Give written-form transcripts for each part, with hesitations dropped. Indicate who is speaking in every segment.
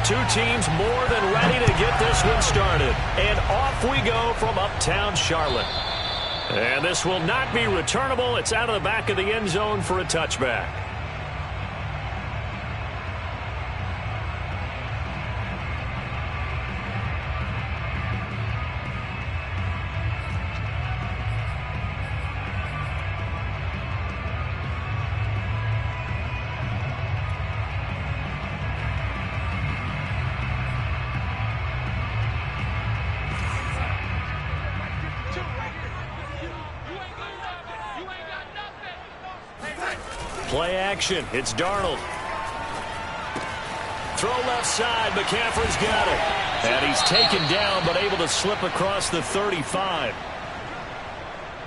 Speaker 1: two teams more than ready to get this one started. And off we go from uptown Charlotte. And this will not be returnable. It's out of the back of the end zone for a touchback. Play action. It's Darnold. Throw left side. McCaffrey's got it. And he's taken down but able to slip across the 35.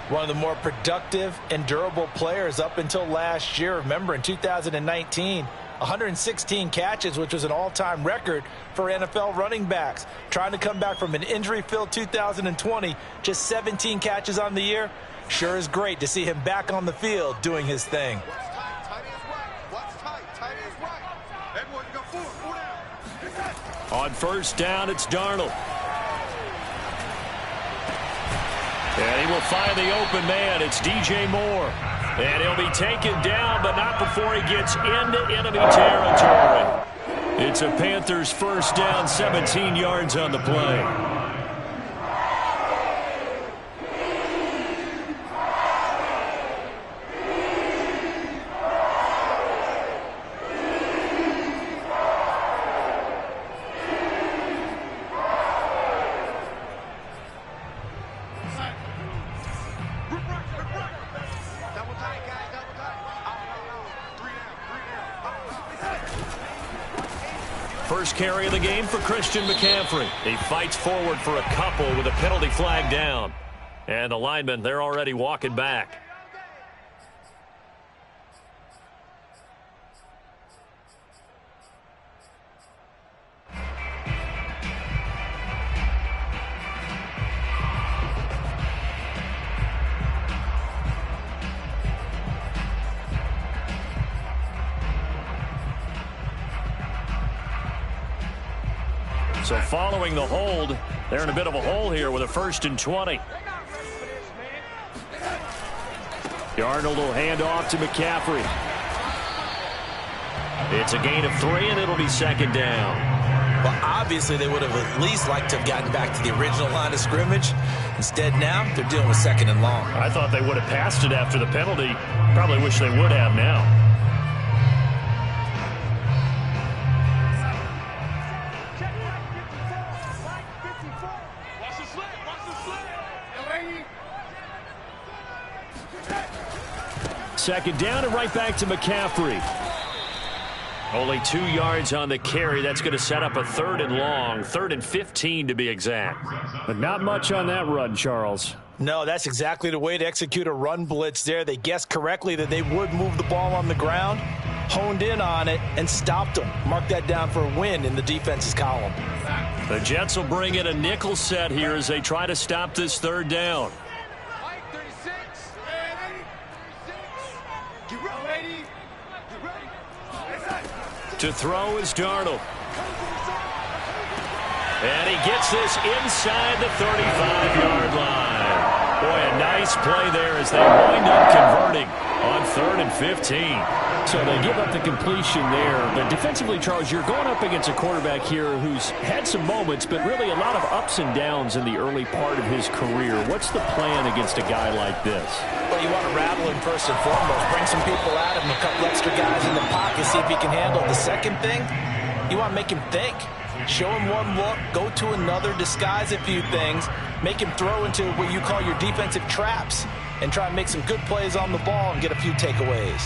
Speaker 2: One of the more productive and durable players up until last year. Remember, in 2019, 116 catches, which was an all-time record for NFL running backs. Trying to come back from an injury-filled 2020, just 17 catches on the year. Sure is great to see him back on the field doing his thing.
Speaker 1: On first down, it's Darnold. And he will find the open man. It's DJ Moore. And he'll be taken down, but not before he gets into enemy territory. It's a Panthers first down, 17 yards on the play. First carry of the game for Christian McCaffrey. He fights forward for a couple with a penalty flag down. And the linemen, they're already walking back. So following the hold, they're in a bit of a hole here with a 1st and 20. Darnold will hand off to McCaffrey. It's a gain of 3, and it'll be second down.
Speaker 2: Well, obviously they would have at least liked to have gotten back to the original line of scrimmage. Instead now, they're dealing with 2nd and long.
Speaker 1: I thought they would have passed it after the penalty. Probably wish they would have now. Second down and right back to McCaffrey. Only 2 yards on the carry. That's going to set up a 3rd and long. 3rd and 15 to be exact. But not much on that run, Charles.
Speaker 2: No, that's exactly the way to execute a run blitz there. They guessed correctly that they would move the ball on the ground, honed in on it, and stopped them. Mark that down for a win in the defense's column.
Speaker 1: The Jets will bring in a nickel set here as they try to stop this 3rd down. To throw is Darnold. And he gets this inside the 35-yard line. Boy, a nice play there as they wind up converting on 3rd and 15.
Speaker 3: So they give up the completion there. But defensively, Charles, you're going up against a quarterback here who's had some moments, but really a lot of ups and downs in the early part of his career. What's the plan against a guy like this?
Speaker 2: Well, you want to rattle him first and foremost. Bring some people at him, a couple extra guys in the pocket, see if he can handle it. The second thing, you want to make him think. Show him one look, go to another, disguise a few things, make him throw into what you call your defensive traps, and try and make some good plays on the ball and get a few takeaways.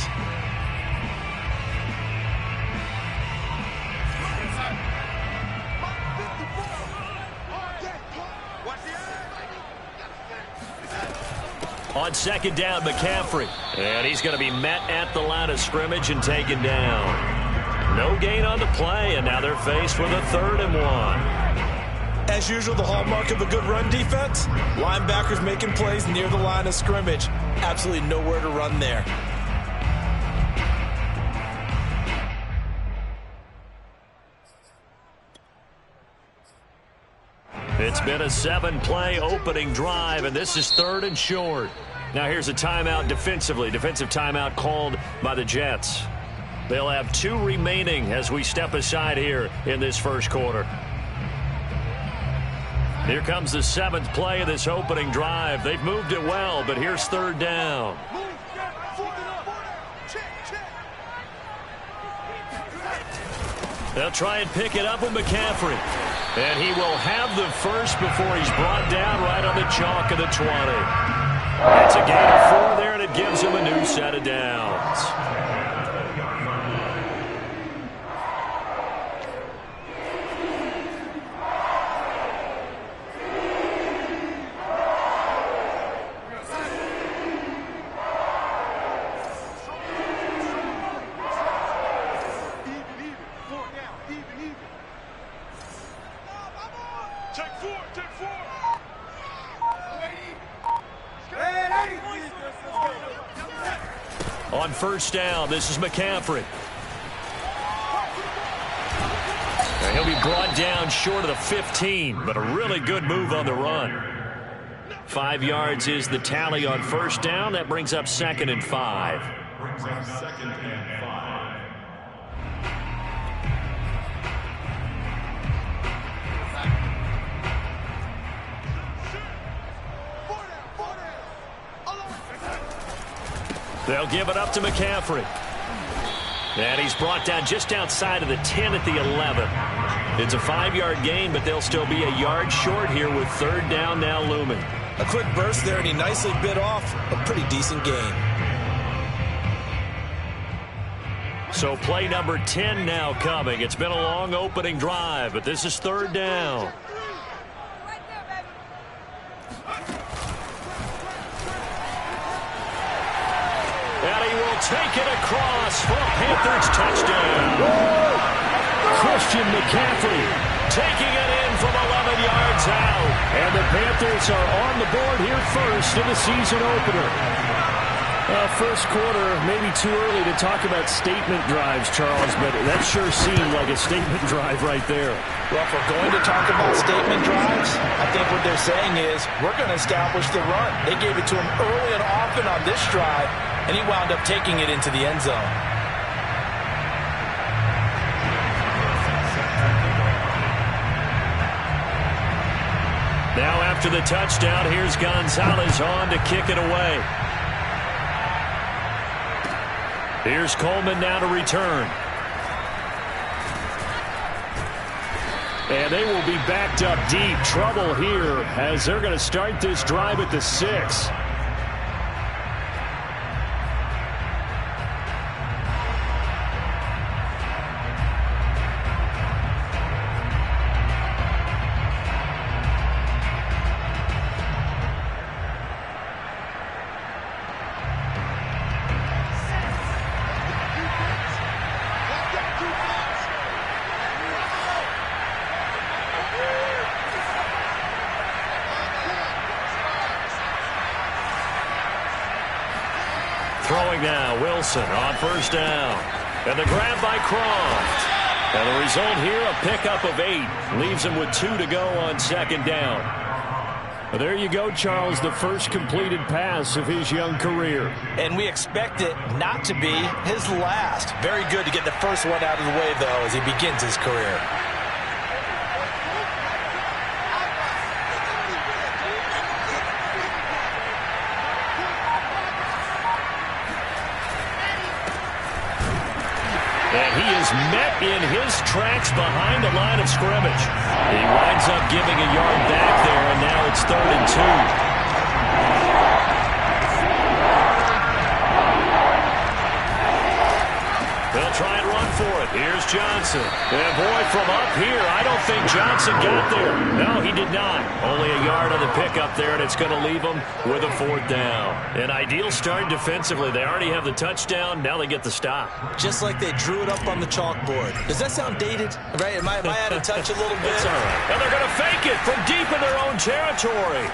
Speaker 1: On second down, McCaffrey. And he's going to be met at the line of scrimmage and taken down. No gain on the play, and now they're faced with a 3rd and 1.
Speaker 2: As usual, the hallmark of a good run defense, linebackers making plays near the line of scrimmage. Absolutely nowhere to run there.
Speaker 1: It's been a 7-play opening drive, and this is 3rd and short. Now here's a timeout defensively. Defensive timeout called by the Jets. They'll have 2 remaining as we step aside here in this first quarter. Here comes the 7th play of this opening drive. They've moved it well, but here's 3rd down. They'll try and pick it up with McCaffrey. And he will have the first before he's brought down right on the chalk of the 20. It's a gain of 4 there, and it gives him a new set of downs. On first down, this is McCaffrey. And he'll be brought down short of the 15, but a really good move on the run. 5 yards is the tally on first down. That brings up 2nd and 5. They'll give it up to McCaffrey. And he's brought down just outside of the 10 at the 11. It's a 5-yard gain, but they'll still be a yard short here with 3rd down now looming.
Speaker 2: A quick burst there, and he nicely bit off a pretty decent gain.
Speaker 1: So play number 10 now coming. It's been a long opening drive, but this is 3rd down. And he will take it across for a Panthers touchdown.
Speaker 3: Christian McCaffrey
Speaker 1: taking it in from 11 yards out.
Speaker 3: And the Panthers are on the board here first in the season opener. First quarter, maybe too early to talk about statement drives, Charles, but that sure seemed like a statement drive right there.
Speaker 2: Well, if we're going to talk about statement drives, I think what they're saying is we're going to establish the run. They gave it to him early and often on this drive, and he wound up taking it into the end zone.
Speaker 1: Now after the touchdown, here's Gonzalez on to kick it away. Here's Coleman now to return.
Speaker 3: And they will be backed up deep. Trouble here as they're going to start this drive at the 6.
Speaker 1: Throwing now, Wilson on first down. And the grab by Croft. And the result here, a pickup of 8. Leaves him with 2 to go on 2nd down.
Speaker 3: Well, there you go, Charles, the first completed pass of his young career.
Speaker 2: And we expect it not to be his last. Very good to get the first one out of the way, though, as he begins his career.
Speaker 1: And he is met in his tracks behind the line of scrimmage. He winds up giving a yard back there, and now it's 3rd and 2. They'll try and run for it. Here's Johnson. And boy, from up here, I don't think Johnson got there. No, he did not. Only a yard on the pickup there, and it's going to leave him with a 4th down. An ideal start defensively. They already have the touchdown. Now they get the stop.
Speaker 2: Just like they drew it up on the chalkboard. Does that sound dated? Right? Am I out of touch a little bit?
Speaker 1: It's all right. And they're going to fake it from deep in their own territory.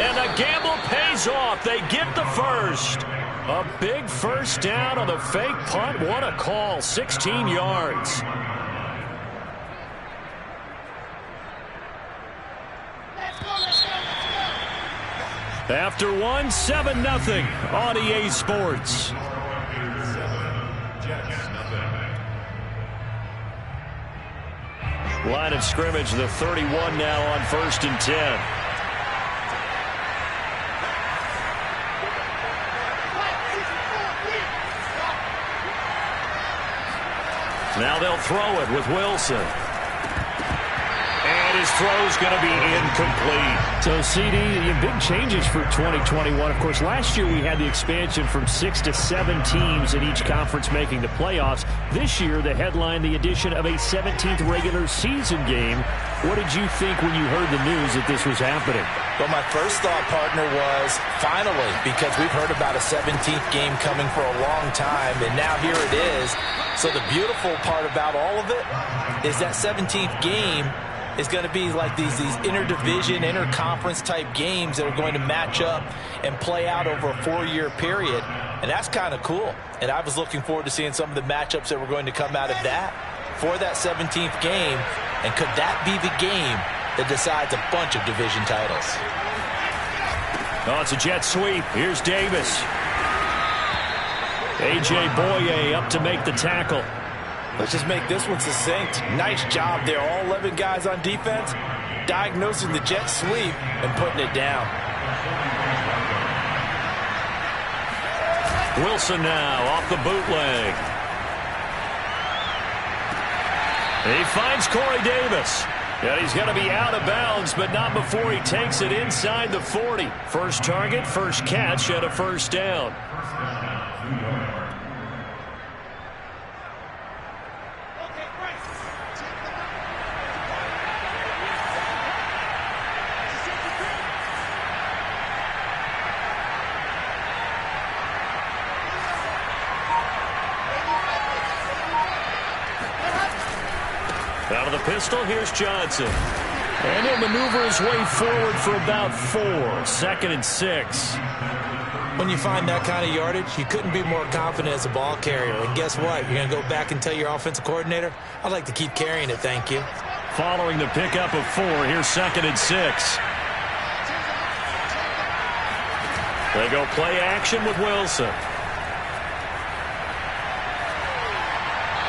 Speaker 1: And the gamble pays off. They get the first. A big first down on the fake punt. What a call. 16 yards. After one, 7-0 on EA Sports. Line of scrimmage, the 31 now on 1st and 10. Now they'll throw it with Wilson. And his throw's going to be incomplete.
Speaker 3: So, CD, big changes for 2021. Of course, last year we had the expansion from 6 to 7 teams in each conference making the playoffs. This year, the headline, the addition of a 17th regular season game. What did you think when you heard the news that this was happening?
Speaker 2: Well, my first thought, partner, was finally, because we've heard about a 17th game coming for a long time, and now here it is. So the beautiful part about all of it is that 17th game is going to be like these interdivision, interconference type games that are going to match up and play out over a 4-year period. And that's kind of cool. And I was looking forward to seeing some of the matchups that were going to come out of that for that 17th game. And could that be the game that decides a bunch of division titles?
Speaker 1: Oh, it's a jet sweep. Here's Davis. A.J. Boye up to make the tackle.
Speaker 2: Let's just make this one succinct. Nice job there. All 11 guys on defense diagnosing the jet sweep and putting it down.
Speaker 1: Wilson now off the bootleg. He finds Corey Davis. And he's going to be out of bounds, but not before he takes it inside the 40. First target, first catch, and a first down. Out of the pistol, here's Johnson. And he'll maneuver his way forward for about 4. 2nd and 6.
Speaker 4: When you find that kind of yardage, you couldn't be more confident as a ball carrier. And guess what? You're going to go back and tell your offensive coordinator, I'd like to keep carrying it, thank you.
Speaker 1: Following the pickup of 4, here's 2nd and 6. They go play action with Wilson.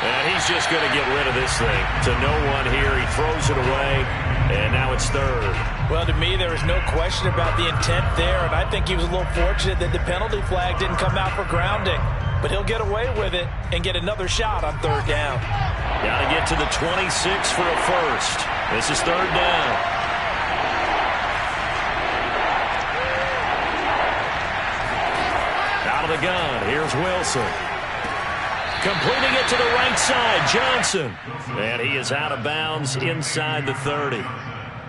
Speaker 1: And he's just going to get rid of this thing to no one here. He throws it away, and now it's 3rd.
Speaker 2: Well, to me, there was no question about the intent there, and I think he was a little fortunate that the penalty flag didn't come out for grounding. But he'll get away with it and get another shot on 3rd down.
Speaker 1: Got to get to the 26 for a first. This is 3rd down. Out of the gun, here's Wilson. Completing it to the right side, Johnson. And he is out of bounds inside the 30.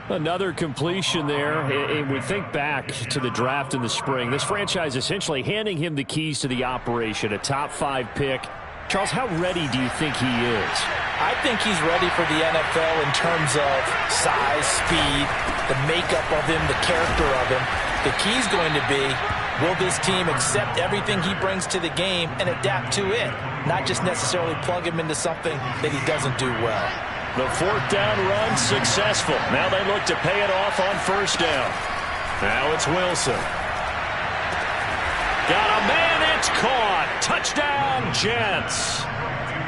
Speaker 3: Another completion there. And we think back to the draft in the spring. This franchise essentially handing him the keys to the operation, a top 5 pick. Charles, how ready do you think he is?
Speaker 2: I think he's ready for the NFL in terms of size, speed, the makeup of him, the character of him. The key's going to be, will this team accept everything he brings to the game and adapt to it? Not just necessarily plug him into something that he doesn't do well.
Speaker 1: The 4th down run successful. Now they look to pay it off on 1st down. Now it's Wilson. Got a man, it's caught. Touchdown, Jets.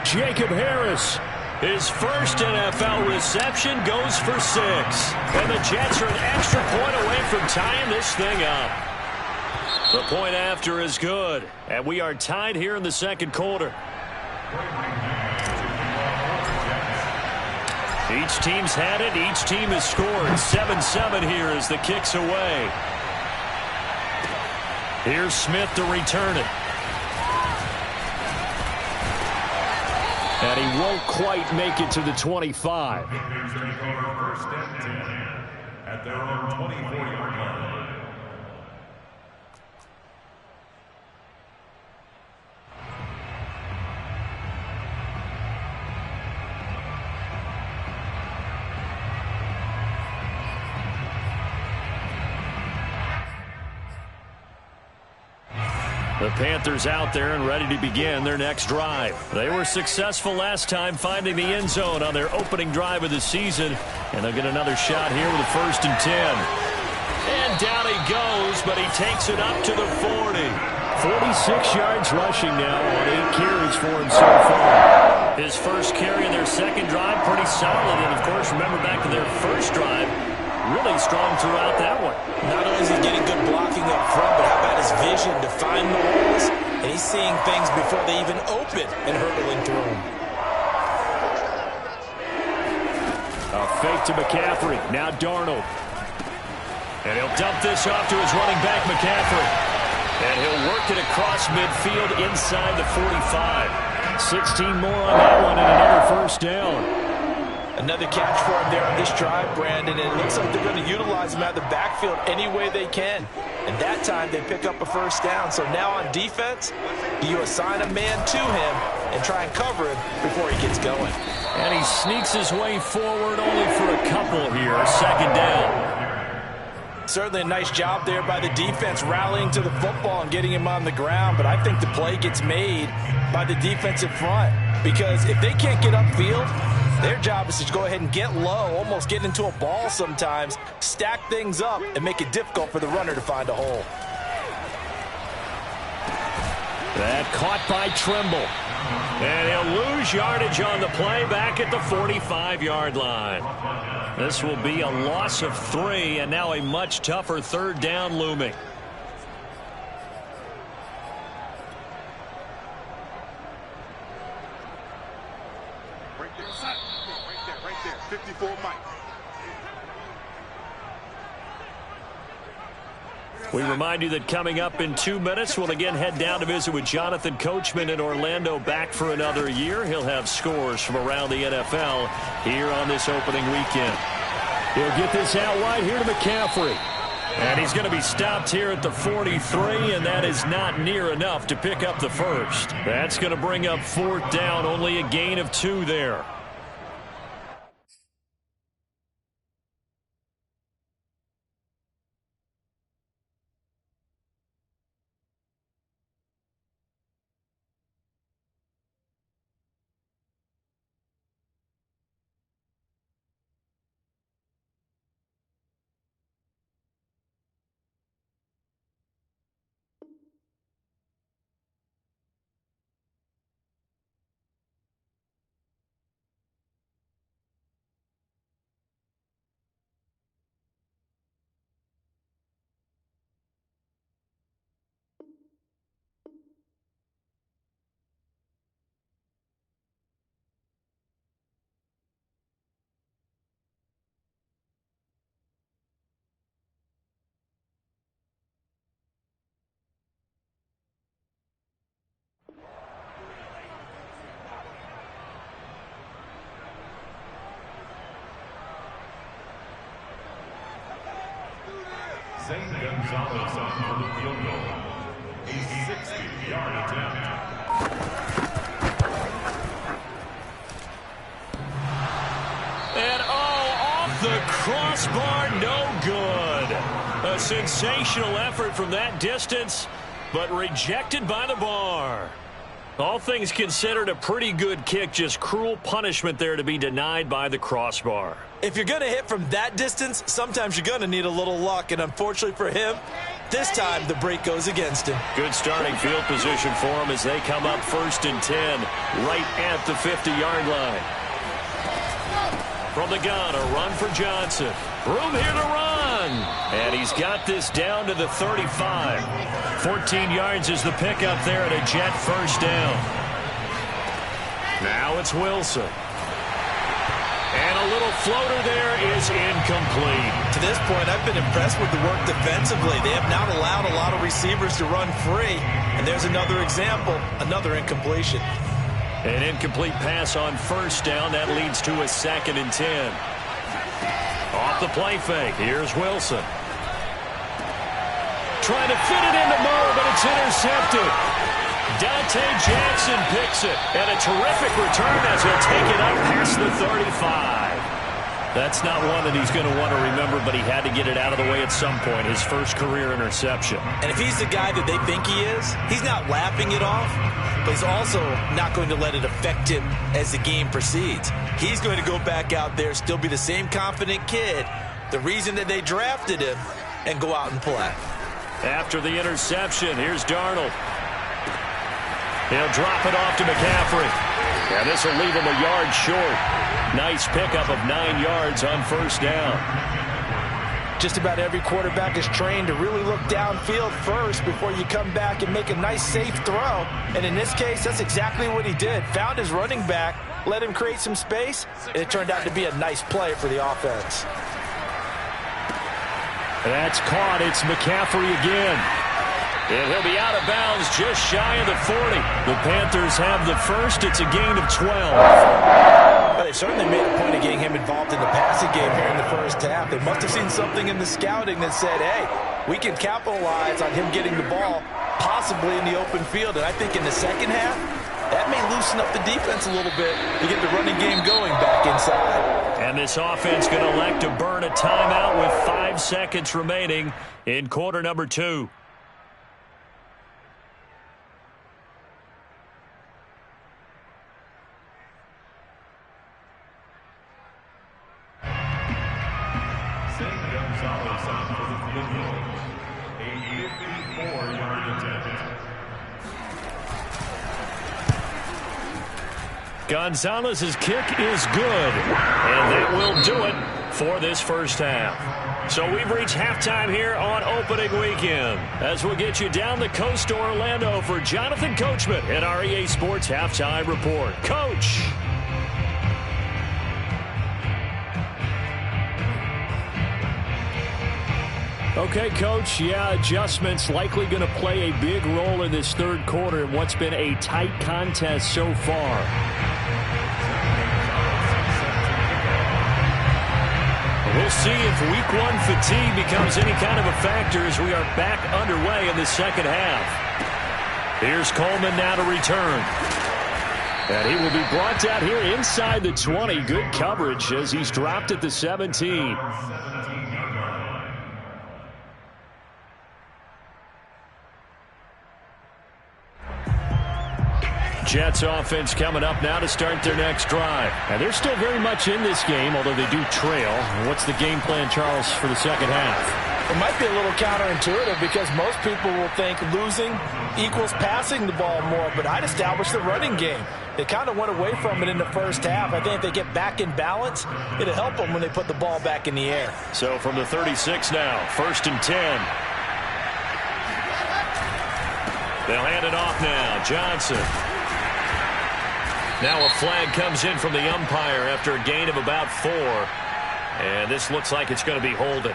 Speaker 1: Jacob Harris, his first NFL reception, goes for 6. And the Jets are an extra point away from tying this thing up. The point after is good. And we are tied here in the 2nd quarter. Each team's had it. Each team has scored. 7-7 here as the kick's away. Here's Smith to return it. And he won't quite make it to the 25.
Speaker 5: First and 10 at their own 24-yard line.
Speaker 1: The Panthers out there and ready to begin their next drive. They were successful last time finding the end zone on their opening drive of the season. And they'll get another shot here with a 1st and 10. And And down he goes, but he takes it up to the 40.
Speaker 3: 46 yards rushing now on 8 carries for him so far.
Speaker 1: His first carry in their second drive, pretty solid. And, of course, remember back to their first drive, really strong throughout that one.
Speaker 4: Not only is he getting good blocking up front, but how about his vision to find the holes? And he's seeing things before they even open and hurdling through them.
Speaker 3: A fake to McCaffrey. Now Darnold.
Speaker 1: And he'll dump this off to his running back, McCaffrey. And he'll work it across midfield inside the 45.
Speaker 3: 16 more on that one and another first down.
Speaker 2: Another catch for him there on this drive, Brandon, and it looks like they're going to utilize him out of the backfield any way they can. And that time they pick up a first down. So now on defense, do you assign a man to him and try and cover him before he gets going?
Speaker 1: And he sneaks his way forward only for a couple here. Second down.
Speaker 2: Certainly a nice job there by the defense rallying to the football and getting him on the ground, but I think the play gets made by the defensive front because if they can't get upfield, their job is to go ahead and get low, almost get into a ball sometimes, stack things up, and make it difficult for the runner to find a hole.
Speaker 1: That caught by Trimble. And he'll lose yardage on the play back at the 45-yard line. This will be a loss of 3, and now a much tougher third down looming.
Speaker 5: Right there, 54 Mike.
Speaker 1: We remind you that coming up in 2 minutes, we'll again head down to visit with Jonathan Coachman in Orlando, back for another year. He'll have scores from around the NFL here on this opening weekend.
Speaker 3: He'll get this out wide here to McCaffrey.
Speaker 1: And he's going to be stopped here at the 43, and that is not near enough to pick up the first. That's going to bring up 4th down, only a gain of 2 there.
Speaker 5: Zane Gonzalez on for the field goal. A 60-yard attempt.
Speaker 1: And off the crossbar, no good. A sensational effort from that distance, but rejected by the bar. All things considered, a pretty good kick, just cruel punishment there to be denied by the crossbar.
Speaker 2: If you're going to hit from that distance, sometimes you're going to need a little luck, and unfortunately for him, this time the break goes against him.
Speaker 1: Good starting field position for him as they come up 1st and 10, right at the 50-yard line. From the gun, a run for Johnson. Room here to run. And he's got this down to the 35. 14 yards is the pickup there at a Jet first down. Now it's Wilson. And a little floater there is incomplete.
Speaker 2: To this point, I've been impressed with the work defensively. They have not allowed a lot of receivers to run free. And there's another example, another incompletion.
Speaker 1: An incomplete pass on first down. That leads to a 2nd and 10. Off the play fake. Here's Wilson. Trying to fit it into Moore, but it's intercepted. Dante Jackson picks it. And a terrific return as he'll take it up past the 35. That's not one that he's going to want to remember, but he had to get it out of the way at some point. His first career interception.
Speaker 2: And if he's the guy that they think he is, he's not laughing it off, but he's also not going to let it affect him as the game proceeds. He's going to go back out there, still be the same confident kid. The reason that they drafted him and go out and play.
Speaker 1: After the interception, here's Darnold. He'll drop it off to McCaffrey. And this will leave him a yard short. Nice pickup of 9 yards on first down.
Speaker 2: Just about every quarterback is trained to really look downfield first before you come back and make a nice, safe throw. And in this case, that's exactly what he did. Found his running back, let him create some space, and it turned out to be a nice play for the offense.
Speaker 1: That's caught. It's McCaffrey again. And he'll be out of bounds just shy of the 40. The Panthers have the first. It's a gain of 12.
Speaker 2: Well, they certainly made a point of getting him involved in the passing game here in the first half. They must have seen something in the scouting that said, hey, we can capitalize on him getting the ball possibly in the open field. And I think in the second half, that may loosen up the defense a little bit to get the running game going back inside.
Speaker 1: And this offense going to elect to burn a timeout with 5 seconds remaining in quarter number 2. Gonzalez's kick is good, and that will do it for this first half. So we've reached halftime here on opening weekend, as we'll get you down the coast to Orlando for Jonathan Coachman and our EA Sports Halftime Report. Coach.
Speaker 3: Okay, Coach, adjustments likely going to play a big role in this third quarter in what's been a tight contest so far.
Speaker 1: We'll see if week 1 fatigue becomes any kind of a factor as we are back underway in the second half. Here's Coleman now to return. And he will be brought down here inside the 20. Good coverage as he's dropped at the 17. Jets offense coming up now to start their next drive.
Speaker 3: And they're still very much in this game, although they do trail. What's the game plan, Charles, for the second half?
Speaker 2: It might be a little counterintuitive because most people will think losing equals passing the ball more, but I'd establish the running game. They kind of went away from it in the first half. I think if they get back in balance, it'll help them when they put the ball back in the air.
Speaker 1: So from the 36 now, 1st and 10. They'll hand it off now. Johnson. Now a flag comes in from the umpire after a gain of about 4. And this looks like it's going to be holding.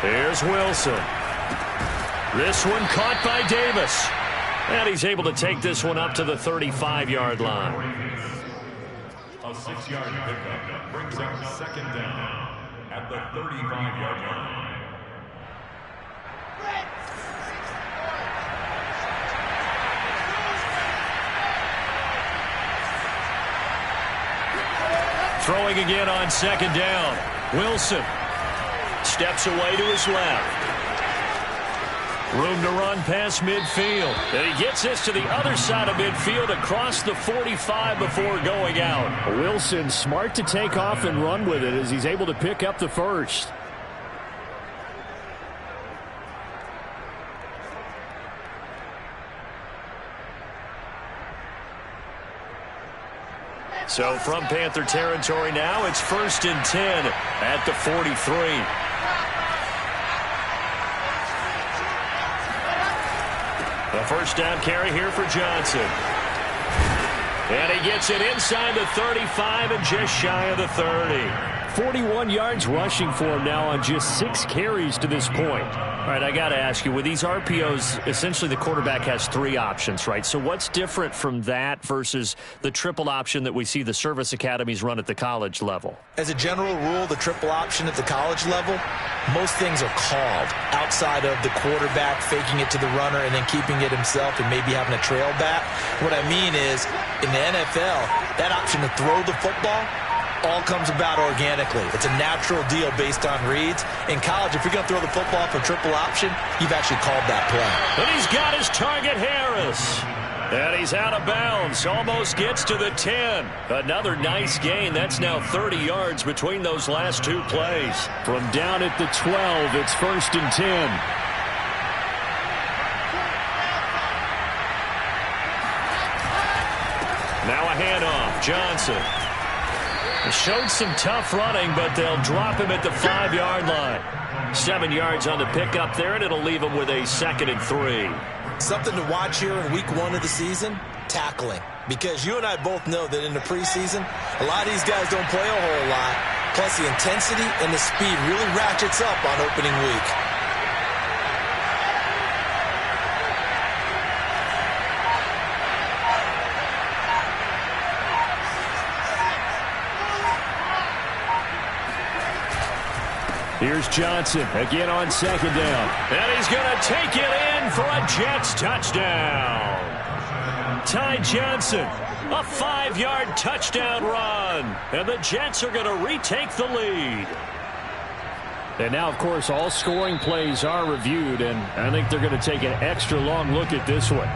Speaker 1: Here's Wilson. This one caught by Davis. And he's able to take this one up to the 35-yard line.
Speaker 5: A 6-yard pickup brings up second down at the 35-yard line.
Speaker 1: Throwing again on second down. Wilson steps away to his left. Room to run past midfield. And he gets this to the other side of midfield across the 45 before going out.
Speaker 3: Wilson smart to take off and run with it as he's able to pick up the first.
Speaker 1: So from Panther territory now, it's 1st and 10 at the 43. The first down carry here for Johnson. And he gets it inside the 35 and just shy of the 30.
Speaker 3: 41 yards rushing for him now on just 6 carries to this point.
Speaker 1: All right, I got to ask you, with these RPOs, essentially the quarterback has 3 options, right? So what's different from that versus the triple option that we see the service academies run at the college level?
Speaker 2: As a general rule, the triple option at the college level, most things are called outside of the quarterback faking it to the runner and then keeping it himself and maybe having a trail back. What I mean is, in the NFL, that option to throw the football all comes about organically. It's a natural deal based on reads. In college, if you're going to throw the football for triple option, you've actually called that play.
Speaker 1: And he's got his target, Harris. And he's out of bounds. Almost gets to the 10. Another nice gain. That's now 30 yards between those last two plays.
Speaker 3: From down at the 12, it's 1st and 10.
Speaker 1: Now a handoff. Johnson. Showed some tough running, but they'll drop him at the 5-yard line. 7 yards on the pickup there, and it'll leave him with a 2nd and 3.
Speaker 2: Something to watch here in week 1 of the season, tackling. Because you and I both know that in the preseason, a lot of these guys don't play a whole lot. Plus the intensity and the speed really ratchets up on opening week.
Speaker 3: Here's Johnson again on 2nd down.
Speaker 1: And he's going to take it in for a Jets touchdown. Ty Johnson, a 5-yard touchdown run. And the Jets are going to retake the lead.
Speaker 3: And now, of course, all scoring plays are reviewed, and I think they're going to take an extra long look at this one.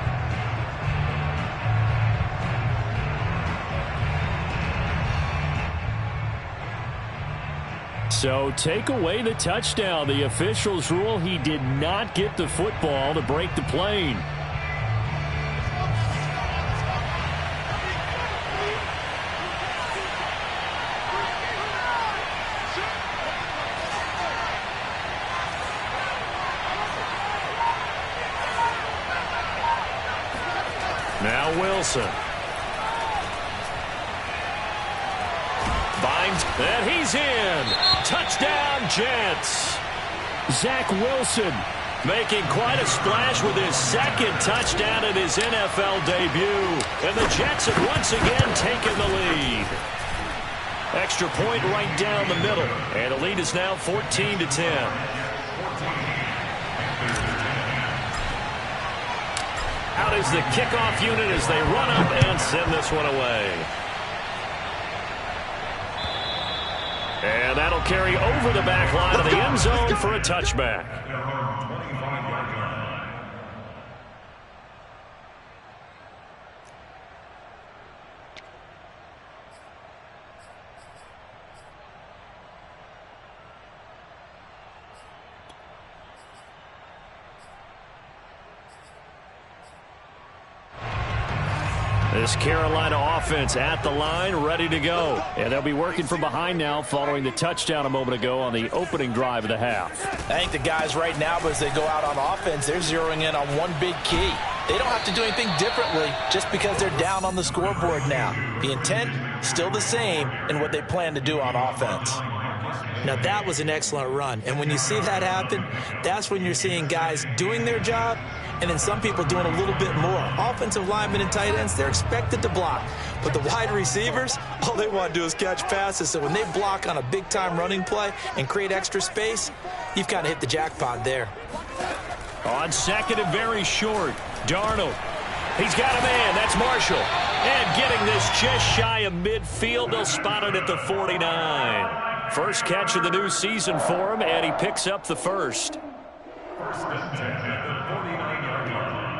Speaker 3: So take away the touchdown. The officials rule he did not get the football to break the plane.
Speaker 1: Now Wilson. Binds, and he's in. Touchdown, Jets.
Speaker 3: Zach Wilson
Speaker 1: making quite a splash with his 2nd touchdown in his NFL debut. And the Jets have once again taken the lead. Extra point right down the middle. And the lead is now 14-10. Out is the kickoff unit as they run up and send this one away. And that'll carry over the back line of the end zone for a touchback. This Carolina offense at the line, ready to go. And they'll be working from behind now following the touchdown a moment ago on the opening drive of the half.
Speaker 2: I think the guys right now, as they go out on offense, they're zeroing in on one big key. They don't have to do anything differently just because they're down on the scoreboard now. The intent, still the same in what they plan to do on offense.
Speaker 4: Now, that was an excellent run. And when you see that happen, that's when you're seeing guys doing their job and then some people doing a little bit more. Offensive linemen and tight ends, they're expected to block. But the wide receivers, all they want to do is catch passes. So when they block on a big-time running play and create extra space, you've kind of hit the jackpot there.
Speaker 1: On 2nd and very short, Darnold. He's got a man. That's Marshall. And getting this just shy of midfield. They'll spot it at the 49. First catch of the new season for him, and he picks up the first.
Speaker 5: First and 10 at the 49-yard line.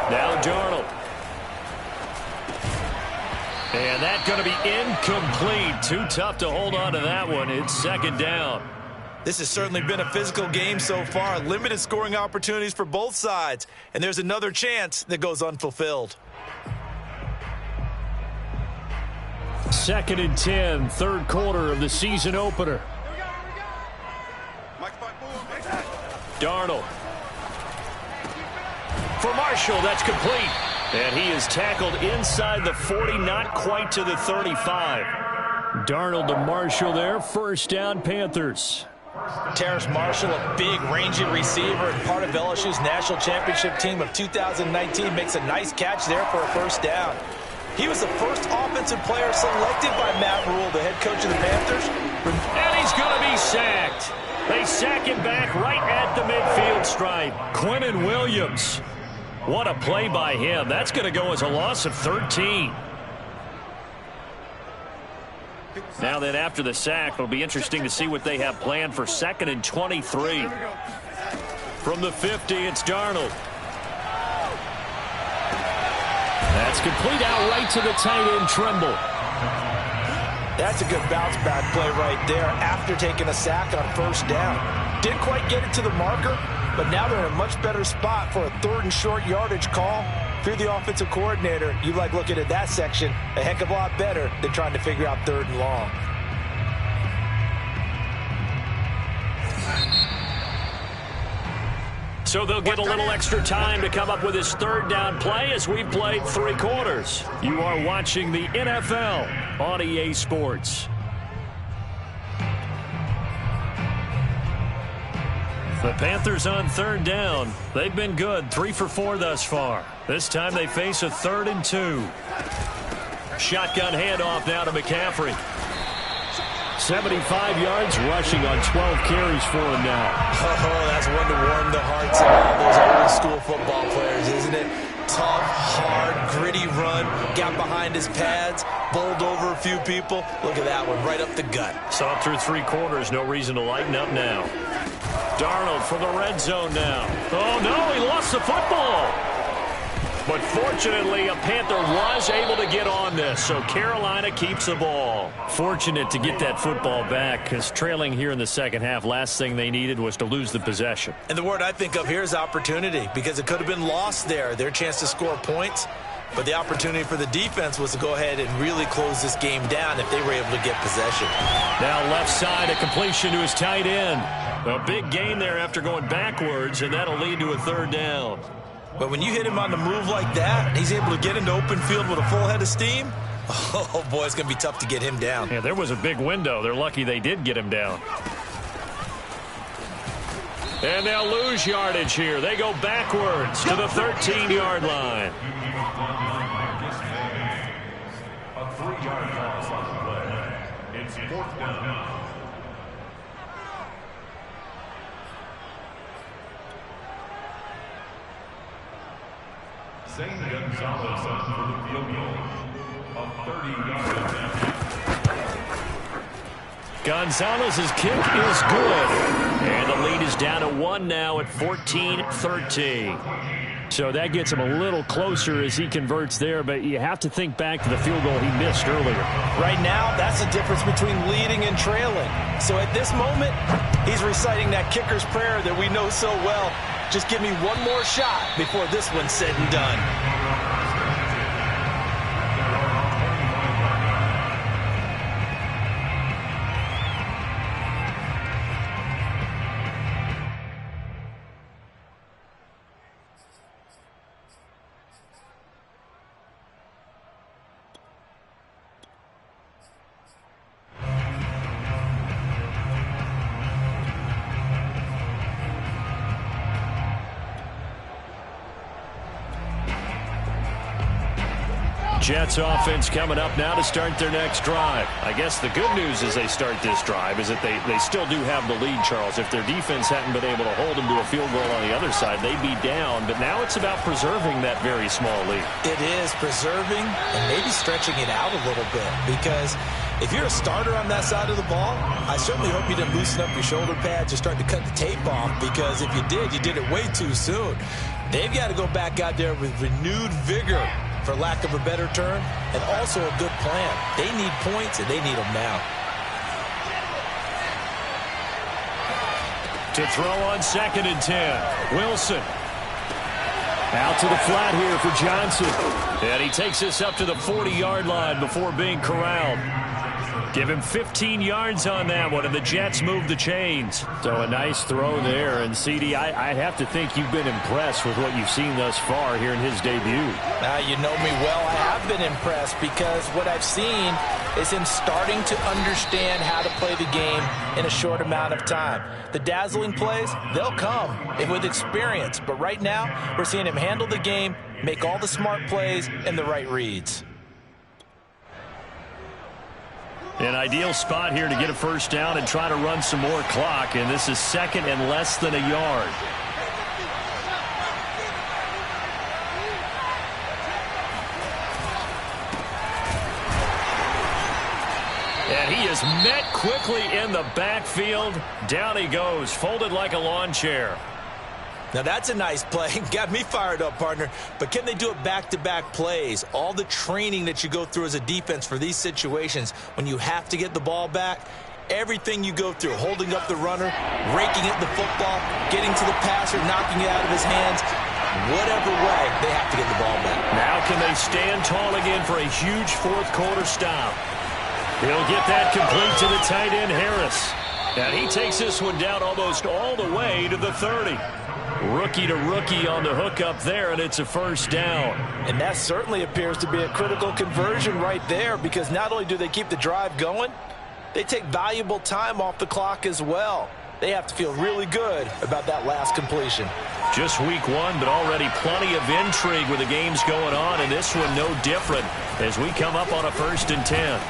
Speaker 1: Now Darnold. And that's going to be incomplete. Too tough to hold on to that one. It's 2nd down.
Speaker 2: This has certainly been a physical game so far. Limited scoring opportunities for both sides. And there's another chance that goes unfulfilled.
Speaker 3: 2nd and 10, 3rd quarter of the season opener.
Speaker 1: Darnold. For Marshall, that's complete. And he is tackled inside the 40, not quite to the 35.
Speaker 3: Darnold to Marshall there, 1st down, Panthers.
Speaker 2: Terrace Marshall, a big, rangy receiver and part of LSU's national championship team of 2019, makes a nice catch there for a 1st down. He was the first offensive player selected by Matt Rule, the head coach of the Panthers.
Speaker 1: And he's going to be sacked. They sack him back right at the midfield stripe. Quinnen Williams. What a play by him. That's going to go as a loss of 13. Now then, after the sack, it'll be interesting to see what they have planned for 2nd and 23. From the 50, it's Darnold. That's complete out right to the tight end, Trimble.
Speaker 2: That's a good bounce-back play right there after taking a sack on first down. Didn't quite get it to the marker, but now they're in a much better spot for a 3rd and short yardage call. If you're the offensive coordinator, you like looking at that section a heck of a lot better than trying to figure out 3rd and long.
Speaker 1: So they'll get a little extra time to come up with his 3rd down play as we've played 3 quarters. You are watching the NFL on EA Sports. The Panthers on 3rd down. They've been good, 3 for 4 thus far. This time they face a 3rd and 2. Shotgun handoff now to McCaffrey. 75 yards rushing on 12 carries for him now.
Speaker 2: Oh, that's one to warm the hearts of all those old-school football players, isn't it? Tough, hard, gritty run. Got behind his pads, bowled over a few people. Look at that one, right up the gut.
Speaker 1: Saw it through 3 quarters. No reason to lighten up now. Darnold from the red zone now. Oh, no, he lost the football. But fortunately, a Panther was able to get on this, so Carolina keeps the ball. Fortunate to get that football back, because trailing here in the second half, last thing they needed was to lose the possession.
Speaker 2: And the word I think of here is opportunity, because it could have been lost there, their chance to score points. But the opportunity for the defense was to go ahead and really close this game down if they were able to get possession.
Speaker 1: Now left side, a completion to his tight end. A big gain there after going backwards, and that'll lead to a 3rd down.
Speaker 2: But when you hit him on the move like that, and he's able to get into open field with a full head of steam, oh, boy, it's going to be tough to get him down.
Speaker 1: Yeah, there was a big window. They're lucky they did get him down. And they'll lose yardage here. They go backwards to the 13-yard line.
Speaker 5: A 3-yard loss on the play. It's 4th down. Zane Gonzalez up for the field goal. A 30-yard attempt.
Speaker 1: Gonzalez's kick is good. And the lead is down to 1 now at 14-13. So that gets him a little closer as he converts there, but you have to think back to the field goal he missed earlier.
Speaker 2: Right now, that's the difference between leading and trailing. So at this moment, he's reciting that kicker's prayer that we know so well. Just give me one more shot before this one's said and done.
Speaker 1: Jets offense coming up now to start their next drive. I guess the good news as they start this drive is that they still do have the lead, Charles. If their defense hadn't been able to hold them to a field goal on the other side, they'd be down. But now it's about preserving that very small lead.
Speaker 2: It is preserving and maybe stretching it out a little bit, because if you're a starter on that side of the ball, I certainly hope you didn't loosen up your shoulder pads or start to cut the tape off, because if you did it way too soon. They've got to go back out there with renewed vigor, for lack of a better term, and also a good plan. They need points, and they need them now.
Speaker 1: To throw on 2nd and 10. Wilson. Out to the flat here for Johnson. And he takes this up to the 40-yard line before being corralled. Give him 15 yards on that one, and the Jets move the chains. So a nice throw there. And, CD, I have to think you've been impressed with what you've seen thus far here in his debut.
Speaker 2: Now, you know me well. I have been impressed, because what I've seen is him starting to understand how to play the game in a short amount of time. The dazzling plays, they'll come with experience. But right now, we're seeing him handle the game, make all the smart plays, and the right reads.
Speaker 1: An ideal spot here to get a first down and try to run some more clock, and this is second and less than a yard. And he is met quickly in the backfield. Down he goes, folded like a lawn chair.
Speaker 4: Now that's a nice play. Got me fired up, partner. But can they do it back-to-back plays? All the training that you go through as a defense for these situations, when you have to get the ball back, everything you go through, holding up the runner, raking at the football, getting to the passer, knocking it out of his hands, whatever way, they have to get the ball back.
Speaker 1: Now can they stand tall again for a huge fourth-quarter stop? He'll get that complete to the tight end, Harris. And he takes this one down almost all the way to the 30. Rookie to rookie on the hook up there, and it's a first down.
Speaker 2: And that certainly appears to be a critical conversion right there, because not only do they keep the drive going, they take valuable time off the clock as well. They have to feel really good about that last completion.
Speaker 1: Just week one, but already plenty of intrigue with the games going on, and this one no different as we come up on a 1st and 10.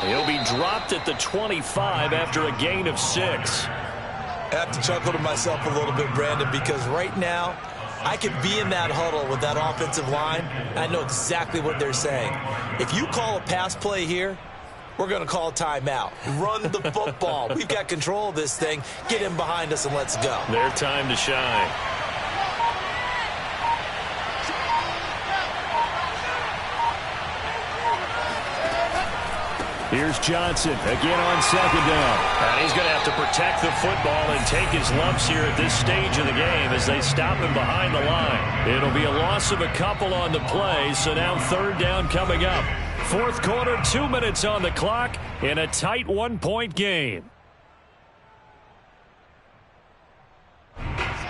Speaker 1: He'll be dropped at the 25 after a gain of 6.
Speaker 4: I have to chuckle to myself a little bit, Brandon, because right now I could be in that huddle with that offensive line. I know exactly what they're saying. If you call a pass play here, we're going to call a timeout. Run the football. We've got control of this thing. Get in behind us and let's go.
Speaker 1: Their time to shine. Here's Johnson again on 2nd down. And he's going to have to protect the football and take his lumps here at this stage of the game as they stop him behind the line. It'll be a loss of a couple on the play, so now 3rd down coming up. 4th quarter, 2 minutes on the clock in a tight 1-point game.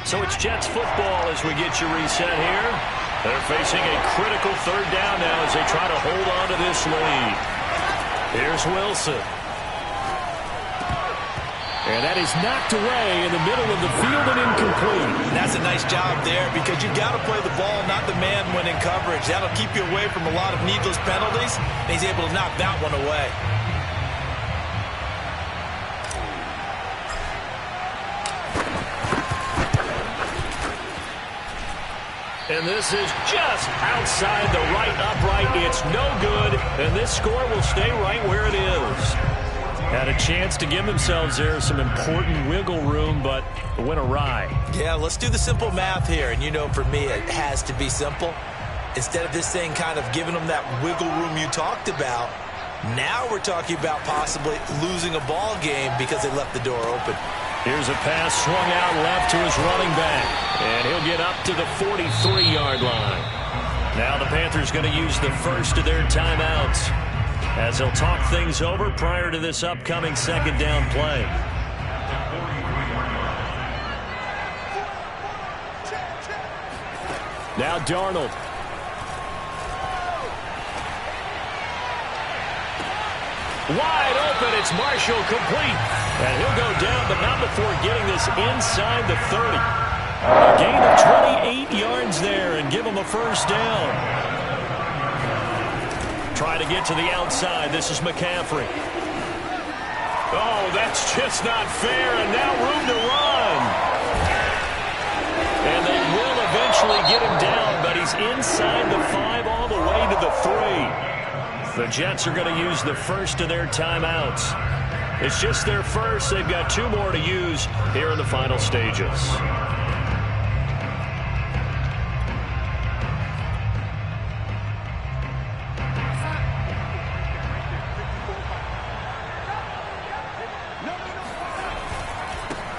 Speaker 1: So it's Jets football as we get you reset here. They're facing a critical 3rd down now as they try to hold on to this lead. Here's Wilson. And that is knocked away in the middle of the field and incomplete.
Speaker 4: And that's a nice job there, because you've got to play the ball, not the man when in coverage. That'll keep you away from a lot of needless penalties, and he's able to knock that one away.
Speaker 1: And this is just outside the right upright. It's no good, and this score will stay right where it is. Had a chance to give themselves there some important wiggle room, but it went awry.
Speaker 4: Yeah, let's do the simple math here. And you know, for me, it has to be simple. Instead of this thing kind of giving them that wiggle room you talked about, now we're talking about possibly losing a ball game because they left the door open.
Speaker 1: Here's a pass swung out left to his running back, and he'll get up to the 43-yard line. Now the Panthers going to use the first of their timeouts as they'll talk things over prior to this upcoming 2nd down play. Now Darnold. Wide open, it's Marshall, complete. And he'll go down, but not before getting this inside the 30. A gain of 28 yards there and give him a first down. Trying to get to the outside. This is McCaffrey. Oh, that's just not fair, and now room to run. And they will eventually get him down, but he's inside the 5 all the way to the 3. The Jets are going to use the first of their timeouts. It's just their first. They've got 2 more to use here in the final stages.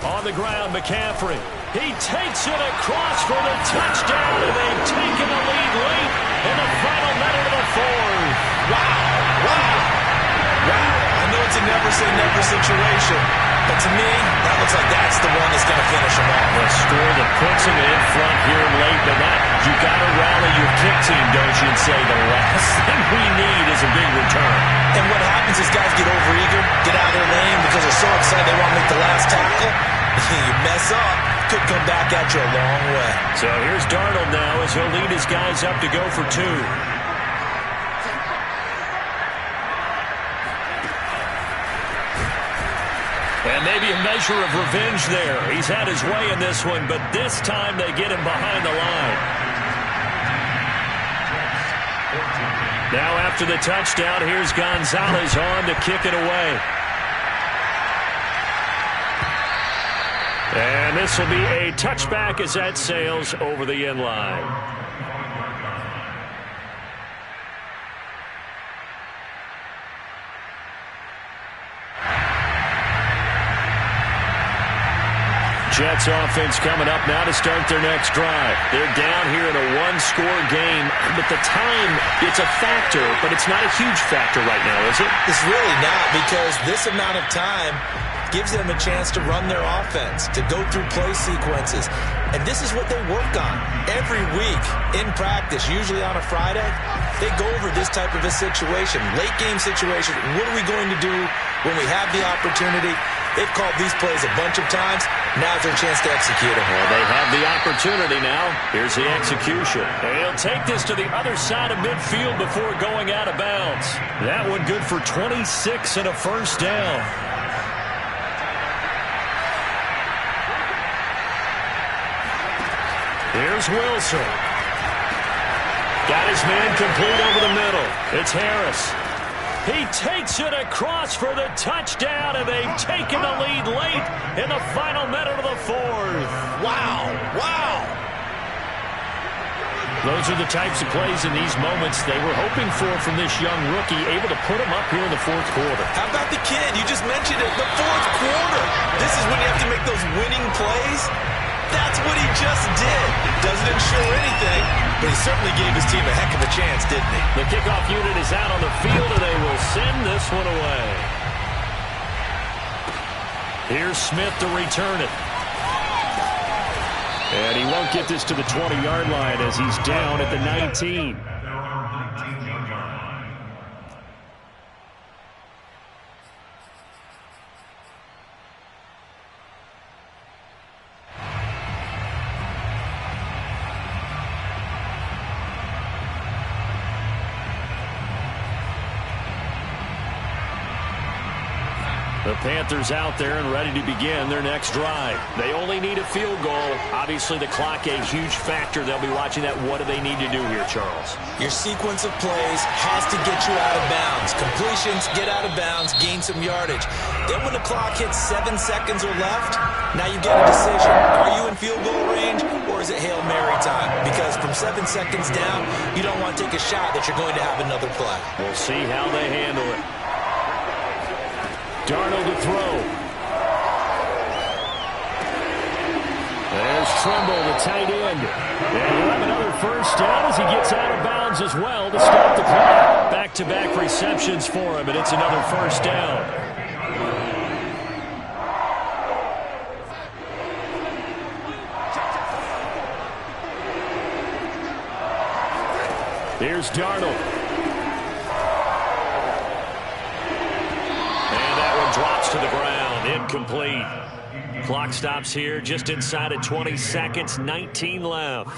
Speaker 1: On the ground, McCaffrey. He takes it across for the touchdown, and they've taken the lead late in the final minute of the 4th.
Speaker 4: Wow. I know it's a never-say-never situation, but to me, that looks like that's the one that's going to finish them off.
Speaker 1: A score that puts them in front here late, but you got to rally your kick team, don't you, and say the last thing we need is a big return.
Speaker 4: And what happens is guys get overeager, get out of their lane because they're so excited they want to make the last tackle. You mess up, could come back at you a long way.
Speaker 1: So here's Darnold now as he'll lead his guys up to go for 2. And maybe a measure of revenge there. He's had his way in this one, but this time they get him behind the line. Now after the touchdown, here's Gonzalez on to kick it away. And this will be a touchback as that sails over the end line. Jets offense coming up now to start their next drive. They're down here in a one-score game, but the time, it's a factor, but it's not a huge factor right now, is it?
Speaker 4: It's really not, because this amount of time gives them a chance to run their offense, to go through play sequences. And this is what they work on every week in practice, usually on a Friday. They go over this type of a situation, late-game situation. What are we going to do when we have the opportunity? They've called these plays a bunch of times. Now's their chance to execute them.
Speaker 1: Well, they have the opportunity now. Here's the execution. And he'll take this to the other side of midfield before going out of bounds. That one good for 26 and a first down. Here's Wilson. Got his man complete over the middle. It's Harris. He takes it across for the touchdown, and they've taken the lead late in the final minute of the fourth.
Speaker 4: Wow, wow.
Speaker 3: Those are the types of plays in these moments they were hoping for from this young rookie, able to put him up here in the fourth quarter.
Speaker 4: How about the kid? You just mentioned it, the fourth quarter. This is when you have to make those winning plays. That's what he just did. Doesn't ensure anything, but he certainly gave his team a heck of a chance, didn't he?
Speaker 1: The kickoff unit is out on the field, and they will send this one away. Here's Smith to return it.
Speaker 3: And he won't get this to the 20-yard line as he's down at the 19.
Speaker 1: The Panthers out there and ready to begin their next drive. They only need a field goal. Obviously, the clock a huge factor. They'll be watching that. What do they need to do here, Charles?
Speaker 4: Your sequence of plays has to get you out of bounds. Completions, get out of bounds, gain some yardage. Then when the clock hits 7 seconds or left, now you get a decision. Are you in field goal range, or is it Hail Mary time? Because from 7 seconds down, you don't want to take a shot that you're going to have another play.
Speaker 1: We'll see how they handle it.
Speaker 3: Darnold to throw.
Speaker 1: There's Trumbull, the tight end.
Speaker 3: And he'll have another first down as he gets out of bounds as well to stop the clock.
Speaker 1: Back-to-back receptions for him, and it's another first down.
Speaker 3: Here's Darnold.
Speaker 1: Drops to the ground, incomplete. Clock stops here just inside of 20 seconds, 19 left.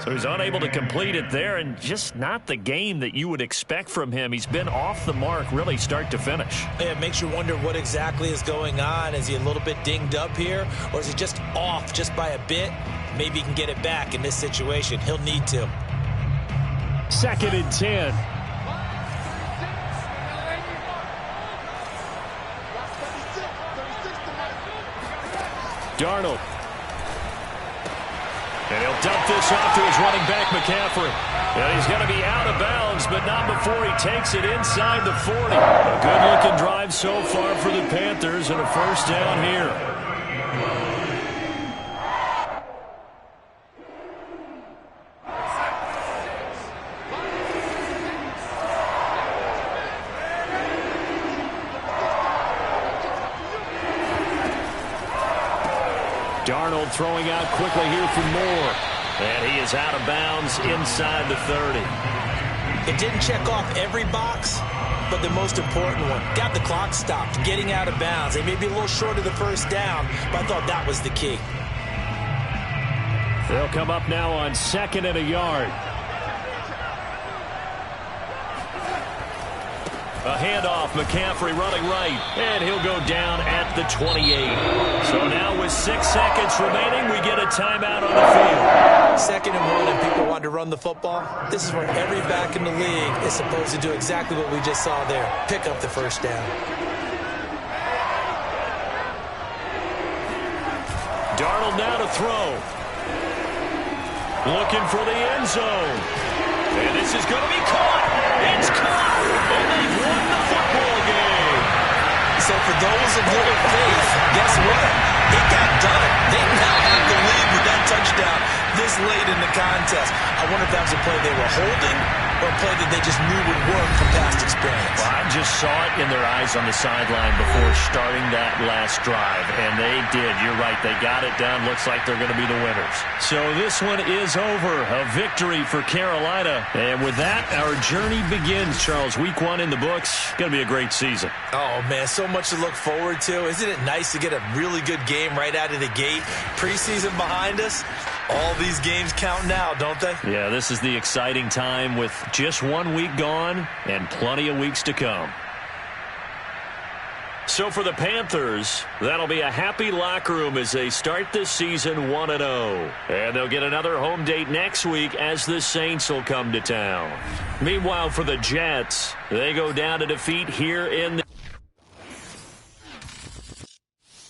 Speaker 3: So he's unable to complete it there, and just not the game that you would expect from him. He's been off the mark really start to finish.
Speaker 4: It makes you wonder what exactly is going on. Is he a little bit dinged up here, or is he just off just by a bit? Maybe he can get it back in this situation. He'll need to.
Speaker 3: 2nd and 10. Darnold.
Speaker 1: And he'll dump this off to his running back, McCaffrey. And he's going to be out of bounds, but not before he takes it inside the 40. A good-looking drive so far for the Panthers, and a first down here. Darnold throwing out quickly here for Moore. And he is out of bounds inside the 30.
Speaker 4: It didn't check off every box, but the most important one. Got the clock stopped, getting out of bounds. They may be a little short of the first down, but I thought that was the key.
Speaker 3: They'll come up now on 2nd and a yard.
Speaker 1: A handoff, McCaffrey running right, and he'll go down at the 28. So now with 6 seconds remaining, we get a timeout on the field.
Speaker 4: 2nd and 1, and people want to run the football. This is where every back in the league is supposed to do exactly what we just saw there. Pick up the first down.
Speaker 1: Darnold now to throw. Looking for the end zone. And this is going to be caught. It's caught. And they've won the football game.
Speaker 4: So for those of little faith, guess what? It got done. They now have the lead with that touchdown this late in the contest. I wonder if that was a play they were holding or a play that they just knew would work from past experience.
Speaker 1: Well, I just saw it in their eyes on the sideline before starting that last drive, and they did. You're right. They got it done. Looks like they're going to be the winners. So this one is over. A victory for Carolina. And with that, our journey begins, Charles. Week 1 in the books. Going to be a great season.
Speaker 4: Oh, man, so much to look forward to. Isn't it nice to get a really good game right out of the gate? Preseason behind us. All these games count now, don't they?
Speaker 1: Yeah, this is the exciting time with just 1 week gone and plenty of weeks to come. So for the Panthers, that'll be a happy locker room as they start this season 1-0. And they'll get another home date next week as the Saints will come to town. Meanwhile, for the Jets, they go down to defeat here in the